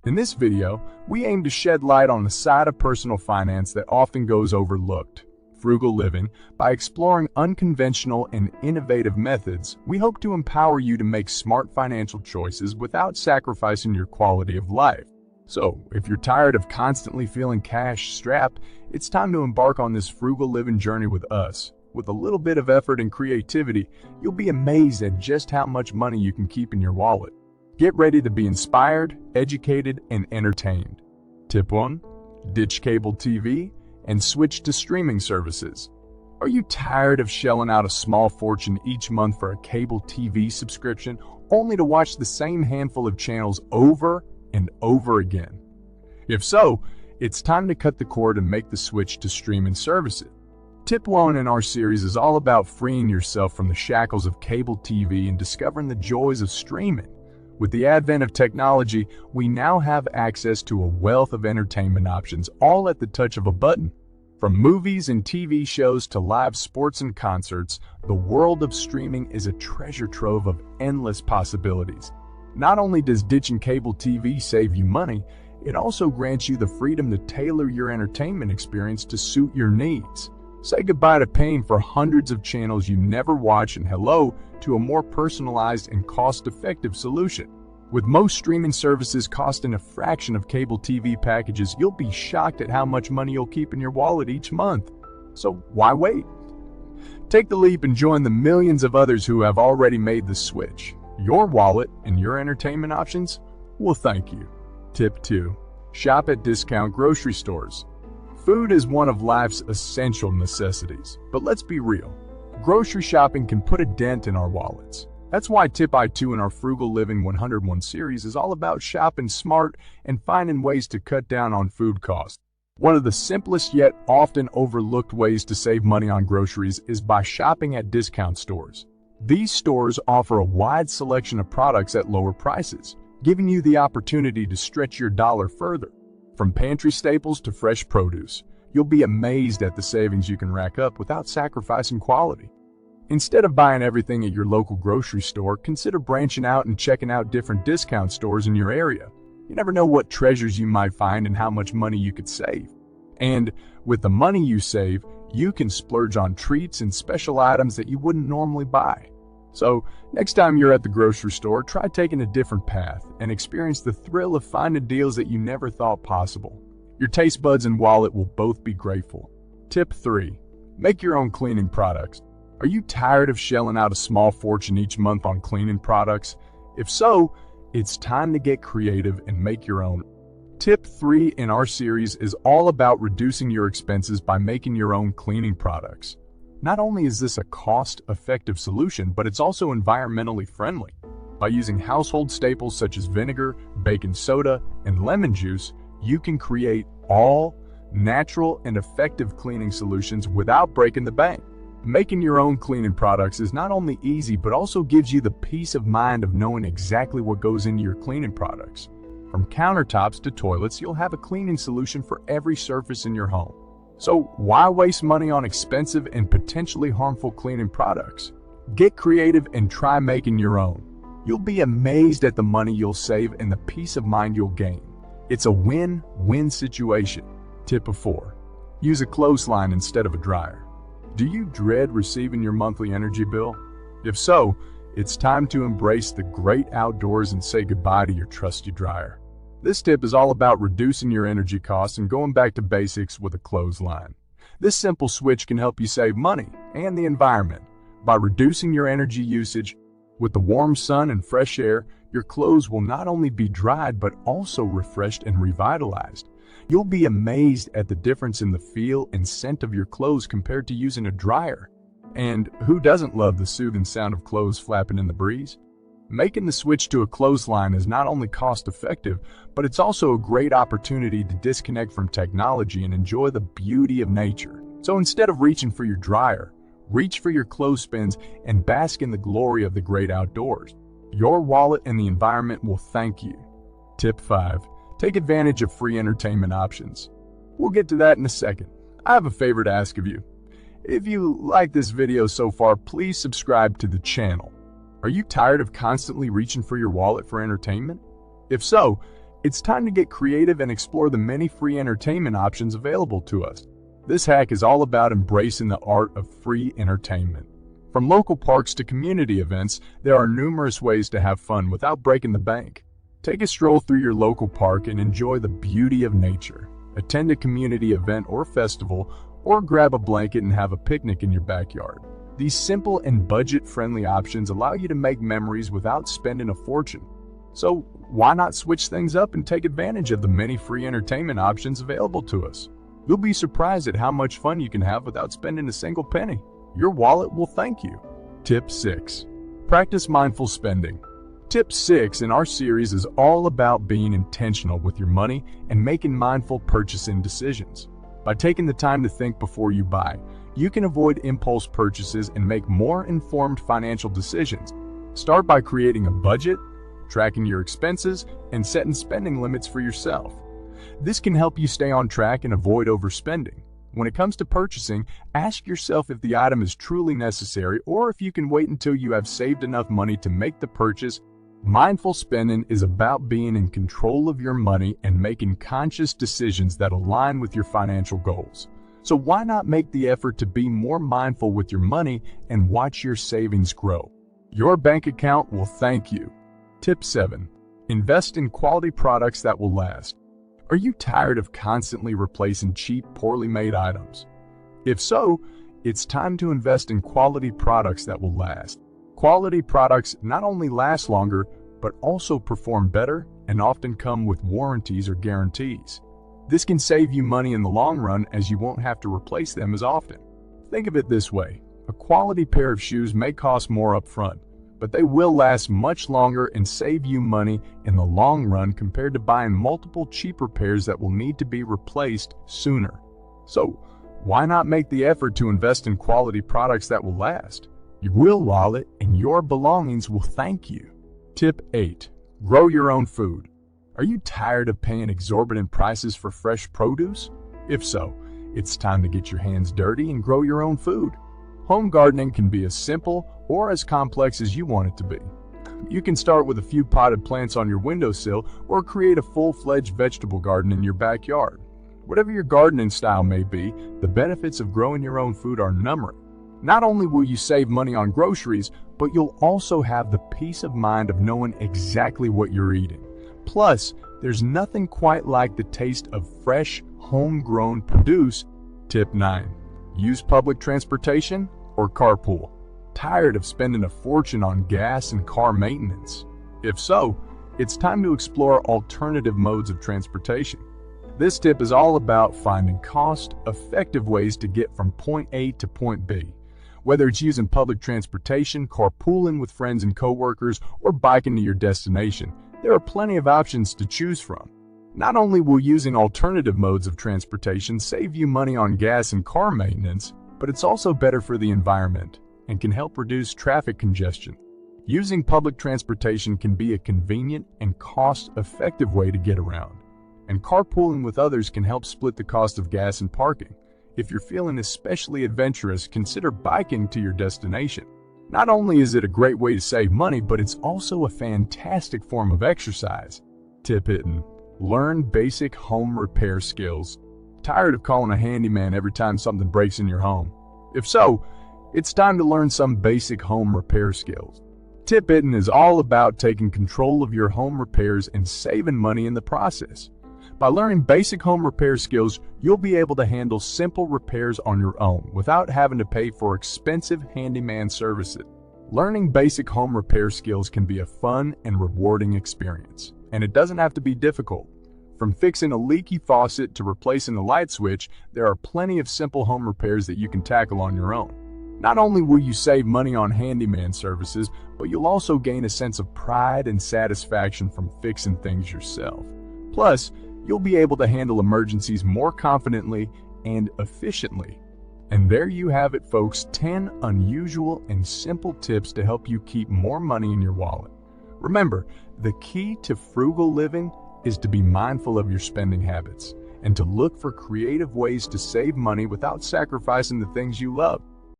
In this video, we aim to shed light on the side of personal finance that often goes overlooked, frugal living. By exploring unconventional and innovative methods, we hope to empower you to make smart financial choices without sacrificing your quality of life. So, if you're tired of constantly feeling cash-strapped, it's time to embark on this frugal living journey with us. With a little bit of effort and creativity, you'll be amazed at just how much money you can keep in your wallet. Get ready to be inspired, educated, and entertained. Tip 1. Ditch cable TV and switch to streaming services. Are you tired of shelling out a small fortune each month for a cable TV subscription, only to watch the same handful of channels over and over again? If so, it's time to cut the cord and make the switch to streaming services. Tip 1 in our series is all about freeing yourself from the shackles of cable TV and discovering the joys of streaming. With the advent of technology, we now have access to a wealth of entertainment options, all at the touch of a button. From movies and TV shows to live sports and concerts, the world of streaming is a treasure trove of endless possibilities. Not only does ditching cable TV save you money, it also grants you the freedom to tailor your entertainment experience to suit your needs. Say goodbye to paying for hundreds of channels you never watch and hello to a more personalized and cost-effective solution. With most streaming services costing a fraction of cable TV packages, you'll be shocked at how much money you'll keep in your wallet each month. So why wait? Take the leap and join the millions of others who have already made the switch. Your wallet and your entertainment options will thank you. Tip 2. Shop at discount grocery stores. Food is one of life's essential necessities, but let's be real. Grocery shopping can put a dent in our wallets. That's why Tip I2 in our Frugal Living 101 series is all about shopping smart and finding ways to cut down on food costs. One of the simplest yet often overlooked ways to save money on groceries is by shopping at discount stores. These stores offer a wide selection of products at lower prices, giving you the opportunity to stretch your dollar further. From pantry staples to fresh produce, you'll be amazed at the savings you can rack up without sacrificing quality. Instead of buying everything at your local grocery store, consider branching out and checking out different discount stores in your area. You never know what treasures you might find and how much money you could save. And with the money you save, you can splurge on treats and special items that you wouldn't normally buy. So, next time you're at the grocery store, try taking a different path and experience the thrill of finding deals that you never thought possible. Your taste buds and wallet will both be grateful. Tip 3. Make your own cleaning products. Are you tired of shelling out a small fortune each month on cleaning products? If so, it's time to get creative and make your own. Tip 3 in our series is all about reducing your expenses by making your own cleaning products. Not only is this a cost-effective solution, but it's also environmentally friendly. By using household staples such as vinegar, baking soda, and lemon juice, you can create all natural and effective cleaning solutions without breaking the bank. Making your own cleaning products is not only easy, but also gives you the peace of mind of knowing exactly what goes into your cleaning products. From countertops to toilets, you'll have a cleaning solution for every surface in your home. So why waste money on expensive and potentially harmful cleaning products? Get creative and try making your own. You'll be amazed at the money you'll save and the peace of mind you'll gain. It's a win-win situation. Tip 4. Use a clothesline instead of a dryer. Do you dread receiving your monthly energy bill? If so, it's time to embrace the great outdoors and say goodbye to your trusty dryer. This tip is all about reducing your energy costs and going back to basics with a clothesline. This simple switch can help you save money and the environment. By reducing your energy usage, with the warm sun and fresh air, your clothes will not only be dried but also refreshed and revitalized. You'll be amazed at the difference in the feel and scent of your clothes compared to using a dryer. And who doesn't love the soothing sound of clothes flapping in the breeze? Making the switch to a clothesline is not only cost-effective, but it's also a great opportunity to disconnect from technology and enjoy the beauty of nature. So instead of reaching for your dryer, reach for your clothespins and bask in the glory of the great outdoors. Your wallet and the environment will thank you. Tip 5. Take advantage of free entertainment options. We'll get to that in a second. I have a favor to ask of you. If you like this video so far, please subscribe to the channel. Are you tired of constantly reaching for your wallet for entertainment? If so, It's time to get creative and explore the many free entertainment options available to us. This hack is all about embracing the art of free entertainment. From local parks to community events, there are numerous ways to have fun without breaking the bank. Take a stroll through your local park and enjoy the beauty of nature. Attend a community event or festival, or grab a blanket and have a picnic in your backyard. These simple and budget-friendly options allow you to make memories without spending a fortune. So why not switch things up and take advantage of the many free entertainment options available to us? You'll be surprised at how much fun you can have without spending a single penny. Your wallet will thank you. Tip 6. Practice mindful spending. Tip 6 in our series is all about being intentional with your money and making mindful purchasing decisions. By taking the time to think before you buy, you can avoid impulse purchases and make more informed financial decisions. Start by creating a budget, tracking your expenses, and setting spending limits for yourself. This can help you stay on track and avoid overspending. When it comes to purchasing, ask yourself if the item is truly necessary or if you can wait until you have saved enough money to make the purchase. Mindful spending is about being in control of your money and making conscious decisions that align with your financial goals. So why not make the effort to be more mindful with your money and watch your savings grow? Your bank account will thank you. Tip 7. Invest in quality products that will last. Are you tired of constantly replacing cheap, poorly made items? If so, it's time to invest in quality products that will last. Quality products not only last longer, but also perform better and often come with warranties or guarantees. This can save you money in the long run as you won't have to replace them as often. Think of it this way: a quality pair of shoes may cost more upfront, but they will last much longer and save you money in the long run compared to buying multiple cheaper pairs that will need to be replaced sooner. So, why not make the effort to invest in quality products that will last? Your wallet and your belongings will thank you. Tip 8. Grow your own food. Are you tired of paying exorbitant prices for fresh produce? If so, it's time to get your hands dirty and grow your own food. Home gardening can be as simple or as complex as you want it to be. You can start with a few potted plants on your windowsill or create a full-fledged vegetable garden in your backyard. Whatever your gardening style may be, the benefits of growing your own food are numerous. Not only will you save money on groceries, but you'll also have the peace of mind of knowing exactly what you're eating. Plus, there's nothing quite like the taste of fresh, homegrown produce. Tip 9. Use public transportation or carpool. Tired of spending a fortune on gas and car maintenance? If so, it's time to explore alternative modes of transportation. This tip is all about finding cost-effective ways to get from point A to point B. Whether it's using public transportation, carpooling with friends and coworkers, or biking to your destination, there are plenty of options to choose from. Not only will using alternative modes of transportation save you money on gas and car maintenance, but it's also better for the environment and can help reduce traffic congestion. Using public transportation can be a convenient and cost-effective way to get around, and carpooling with others can help split the cost of gas and parking. If you're feeling especially adventurous, consider biking to your destination. Not only is it a great way to save money, but it's also a fantastic form of exercise. Tip 10. Learn basic home repair skills. Tired of calling a handyman every time something breaks in your home? If so, it's time to learn some basic home repair skills. Tip 10 is all about taking control of your home repairs and saving money in the process. By learning basic home repair skills, you'll be able to handle simple repairs on your own without having to pay for expensive handyman services. Learning basic home repair skills can be a fun and rewarding experience, and it doesn't have to be difficult. From fixing a leaky faucet to replacing a light switch, there are plenty of simple home repairs that you can tackle on your own. Not only will you save money on handyman services, but you'll also gain a sense of pride and satisfaction from fixing things yourself. Plus, you'll be able to handle emergencies more confidently and efficiently. And there you have it, folks, 10 unusual and simple tips to help you keep more money in your wallet. Remember, the key to frugal living is to be mindful of your spending habits and to look for creative ways to save money without sacrificing the things you love.